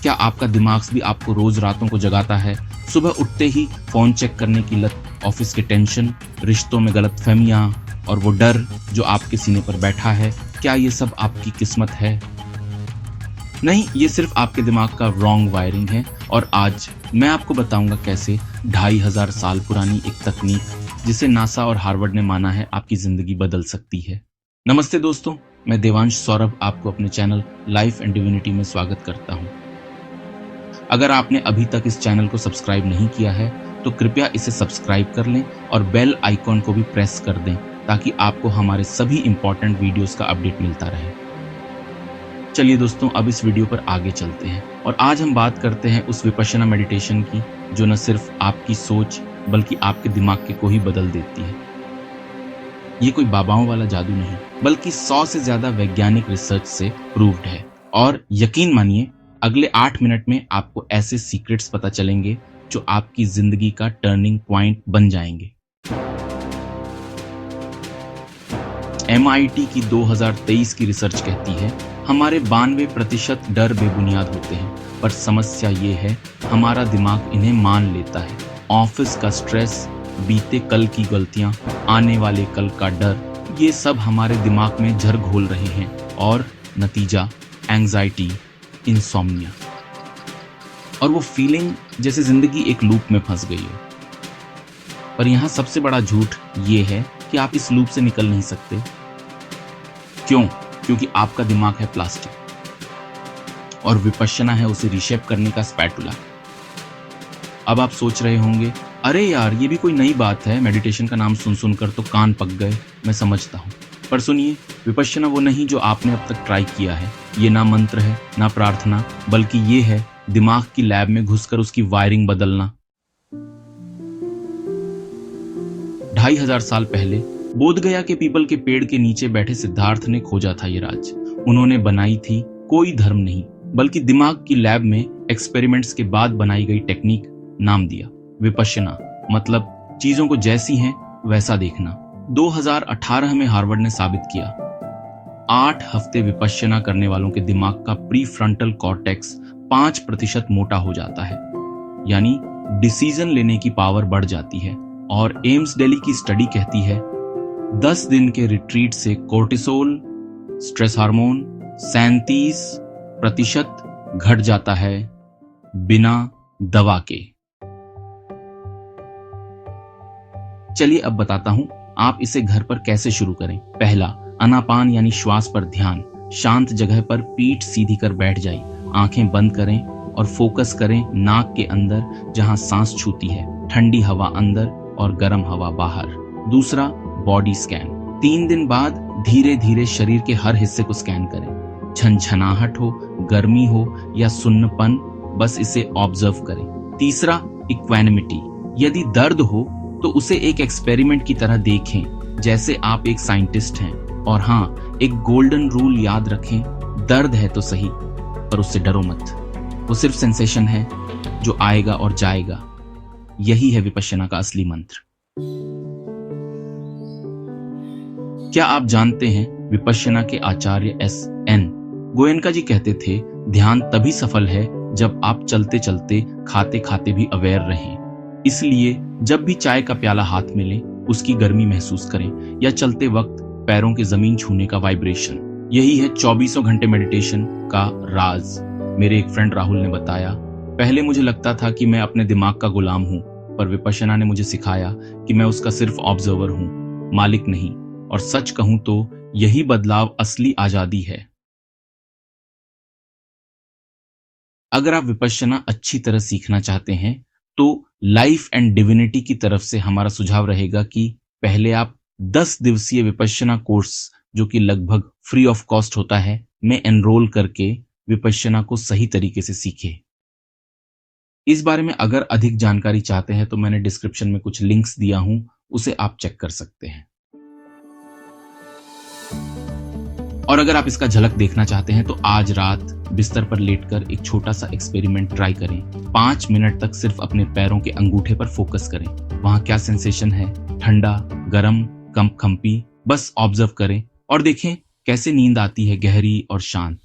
क्या आपका दिमाग भी आपको रोज रातों को जगाता है? सुबह उठते ही फोन चेक करने की लत, ऑफिस के टेंशन, रिश्तों में गलतफहमियां और वो डर जो आपके सीने पर बैठा है, क्या ये सब आपकी किस्मत है? नहीं, ये सिर्फ आपके दिमाग का रॉन्ग वायरिंग है। और आज मैं आपको बताऊंगा कैसे 2500 साल पुरानी एक तकनीक जिसे नासा और हार्वर्ड ने माना है आपकी जिंदगी बदल सकती है। नमस्ते दोस्तों, मैं देवांश सौरभ आपको अपने चैनल लाइफ एंड डिविनिटी में स्वागत करता हूं। अगर आपने अभी तक इस चैनल को सब्सक्राइब नहीं किया है तो कृपया इसे सब्सक्राइब कर लें और बेल आइकॉन को भी प्रेस कर दें ताकि आपको हमारे सभी इंपॉर्टेंट वीडियोस का अपडेट मिलता रहे। चलिए दोस्तों, अब इस वीडियो पर आगे चलते हैं और आज हम बात करते हैं उस विपश्यना मेडिटेशन की जो न सिर्फ आपकी सोच बल्कि आपके दिमाग को ही बदल देती है। ये कोई बाबाओं वाला जादू नहीं, बल्कि 100 से ज्यादा वैज्ञानिक रिसर्च से प्रूव्ड है। और यकीन मानिए, अगले 8 मिनट में आपको ऐसे सीक्रेट्स पता चलेंगे जो आपकी जिंदगी का टर्निंग पॉइंट बन जाएंगे। MIT की 2023 की रिसर्च कहती है हमारे 92% डर बेबुनियाद होते हैं, पर समस्या ये है हमारा दिमाग इन्हें मान लेता है। ऑफिस का स्ट्रेस, बीते कल की गलतियां, आने वाले कल का डर, ये सब हमारे दिमाग में जहर घोल रहे हैं और नतीजा एंजाइटी, इंसोम्निया और वो फीलिंग जैसे जिंदगी एक लूप में फंस गई है। पर यहाँ सबसे बड़ा झूठ ये है कि आप इस लूप से निकल नहीं सकते। क्यों? क्योंकि आपका दिमाग है प्लास्टिक और विपश्यना है उसे रीशेप करने का स्पैटुला। अब आप सोच रहे होंगे, अरे यार, ये भी कोई नई बात है, मेडिटेशन का नाम सुन सुनकर तो कान पक गए। मैं समझता हूँ, पर सुनिए, विपश्यना वो नहीं जो आपने अब तक ट्राई किया है। ये ना मंत्र है, ना प्रार्थना, बल्कि ये है दिमाग की लैब में घुसकर उसकी वायरिंग बदलना। 2500 साल पहले बोधगया के पीपल के पेड़ के नीचे बैठे सिद्धार्थ ने खोजा था ये राज। उन्होंने बनाई थी कोई धर्म नहीं, बल्कि दिमाग की लैब में एक्सपेरिमेंट्स के बाद बनाई गई टेक्निक। नाम दिया विपश्यना, मतलब चीजों को जैसी हैं वैसा देखना। 2018 में हार्वर्ड ने साबित किया 8 हफ्ते विपश्यना करने वालों के दिमाग का प्री फ्रंटल कॉर्टेक्स 5% मोटा हो जाता है, यानी डिसीजन लेने की पावर बढ़ जाती है। और एम्स दिल्ली की स्टडी कहती है 10 दिन के रिट्रीट से कोर्टिसोल, स्ट्रेस हार्मोन 37% घट जाता है बिना दवा के। चलिए अब बताता हूं आप इसे घर पर कैसे शुरू करें। पहला, आनापान यानी श्वास पर ध्यान। शांत जगह पर पीठ सीधी कर बैठ जाइए, आंखें बंद करें और फोकस करें नाक के अंदर जहां सांस छूती है, ठंडी हवा अंदर और गर्म हवा बाहर। दूसरा, बॉडी स्कैन। 3 दिन बाद धीरे धीरे शरीर के हर हिस्से को स्कैन करें। झनझनाहट हो, गर्मी हो या सुन्नपन, बस इसे ऑब्जर्व करें। तीसरा, इक्वानिमिटी। यदि दर्द हो तो उसे एक एक्सपेरिमेंट की तरह देखें, जैसे आप एक साइंटिस्ट हैं। और हाँ, एक गोल्डन रूल याद रखें, दर्द है तो सही, पर उससे डरो मत। वो सिर्फ सेंसेशन है जो आएगा और जाएगा। यही है विपश्यना का असली मंत्र। क्या आप जानते हैं विपश्यना के आचार्य SN गोयनका जी कहते थे, ध्यान तभी सफल है जब आप चलते चलते, खाते खाते भी अवेयर रहें। इसलिए जब भी चाय का प्याला हाथ में लें, उसकी गर्मी महसूस करें, या चलते वक्त पैरों के जमीन छूने का वाइब्रेशन। यही है 24 घंटे मेडिटेशन का राज। मेरे एक फ्रेंड राहुल ने बताया, पहले मुझे लगता था कि मैं अपने दिमाग का गुलाम हूं, पर विपश्यना ने मुझे सिखाया कि मैं उसका सिर्फ ऑब्जर्वर हूं, मालिक नहीं। और सच कहूं तो यही बदलाव असली आजादी है। अगर आप विपश्यना अच्छी तरह सीखना चाहते हैं तो लाइफ एंड डिविनिटी की तरफ से हमारा सुझाव रहेगा कि पहले आप 10 दिवसीय विपश्यना कोर्स, जो कि लगभग फ्री ऑफ कॉस्ट होता है, में एनरोल करके विपश्यना को सही तरीके से सीखें। इस बारे में अगर अधिक जानकारी चाहते हैं तो मैंने डिस्क्रिप्शन में कुछ लिंक्स दिया हूं, उसे आप चेक कर सकते हैं। और अगर आप इसका झलक देखना चाहते हैं तो आज रात बिस्तर पर लेटकर एक छोटा सा एक्सपेरिमेंट ट्राई करें। 5 मिनट तक सिर्फ अपने पैरों के अंगूठे पर फोकस करें। वहां क्या सेंसेशन है, ठंडा, गरम, कंपी, बस ऑब्जर्व करें और देखें कैसे नींद आती है, गहरी और शांत।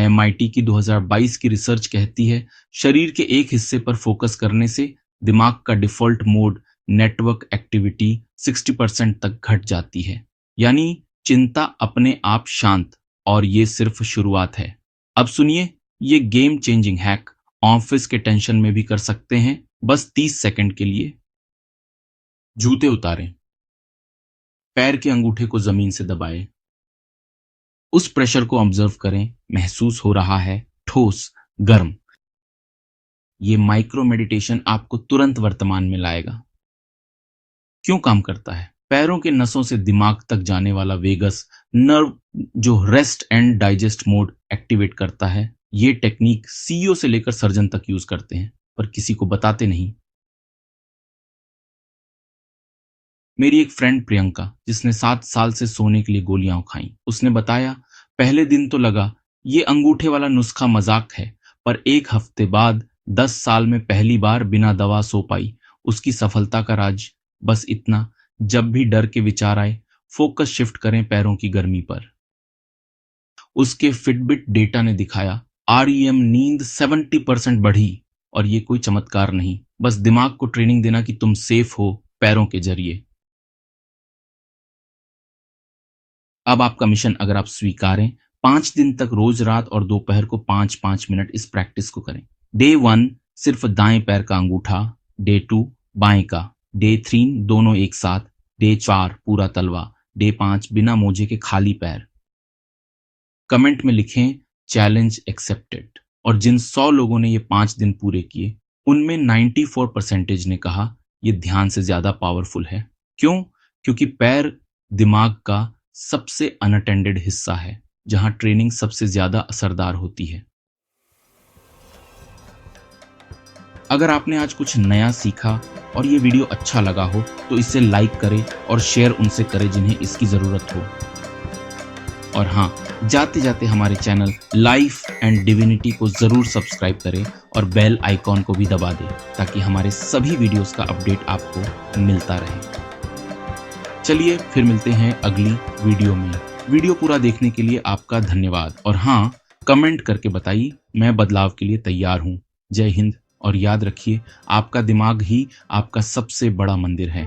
MIT की 2022 की रिसर्च कहती है शरीर के एक हिस्से पर फोकस करने से दिमाग का डिफॉल्ट मोड नेटवर्क एक्टिविटी 60% तक घट जाती है। यानी चिंता अपने आप शांत, और ये सिर्फ शुरुआत है। अब सुनिए ये गेम चेंजिंग हैक ऑफिस के टेंशन में भी कर सकते हैं, बस 30 सेकंड के लिए। जूते उतारें, पैर के अंगूठे को जमीन से दबाएं, उस प्रेशर को ऑब्जर्व करें, महसूस हो रहा है ठोस, गर्म। ये माइक्रो मेडिटेशन आपको तुरंत वर्तमान में लाएगा। क्यों काम करता है? पैरों के नसों से दिमाग तक जाने वाला वेगस नर्व जो rest and digest mode activate करता है। ये टेक्निक CEO से लेकर सर्जन तक यूज करते हैं, पर किसी को बताते नहीं। मेरी एक फ्रेंड प्रियंका, जिसने 7 साल से सोने के लिए गोलियां खाई, उसने बताया पहले दिन तो लगा ये अंगूठे वाला नुस्खा मजाक है, पर एक हफ्ते बाद 10 साल में पहली बार बिना दवा सो पाई। उसकी सफलता का राज बस इतना, जब भी डर के विचार आए फोकस शिफ्ट करें पैरों की गर्मी पर। उसके फिटबिट डेटा ने दिखाया REM नींद 70% बढ़ी, और ये कोई चमत्कार नहीं, बस दिमाग को ट्रेनिंग देना कि तुम सेफ हो पैरों के जरिए। अब आपका मिशन अगर आप स्वीकारें, 5 दिन तक रोज रात और दोपहर को 5-5 मिनट इस प्रैक्टिस को करें। डे 1 सिर्फ दाएं पैर का अंगूठा, डे 2 बाएं का, डे 3 दोनों एक साथ, डे 4 पूरा तलवा, डे 5 बिना मोजे के खाली पैर। कमेंट में लिखें चैलेंज एक्सेप्टेड। और जिन 100 लोगों ने ये 5 दिन पूरे किए, उनमें 94% ने कहा ये ध्यान से ज्यादा पावरफुल है। क्यों? क्योंकि पैर दिमाग का सबसे अनअटेंडेड हिस्सा है, जहां ट्रेनिंग सबसे ज्यादा असरदार होती है। अगर आपने आज कुछ नया सीखा और ये वीडियो अच्छा लगा हो तो इसे लाइक करें और शेयर उनसे करें जिन्हें इसकी जरूरत हो। और हाँ, जाते जाते हमारे चैनल लाइफ एंड डिविनिटी को जरूर सब्सक्राइब करें और बेल आइकॉन को भी दबा दें, ताकि हमारे सभी वीडियोस का अपडेट आपको मिलता रहे। चलिए फिर मिलते हैं अगली वीडियो में। वीडियो पूरा देखने के लिए आपका धन्यवाद। और हाँ, कमेंट करके बताइए, मैं बदलाव के लिए तैयार हूँ। जय हिंद। और याद रखिए, आपका दिमाग ही आपका सबसे बड़ा मंदिर है।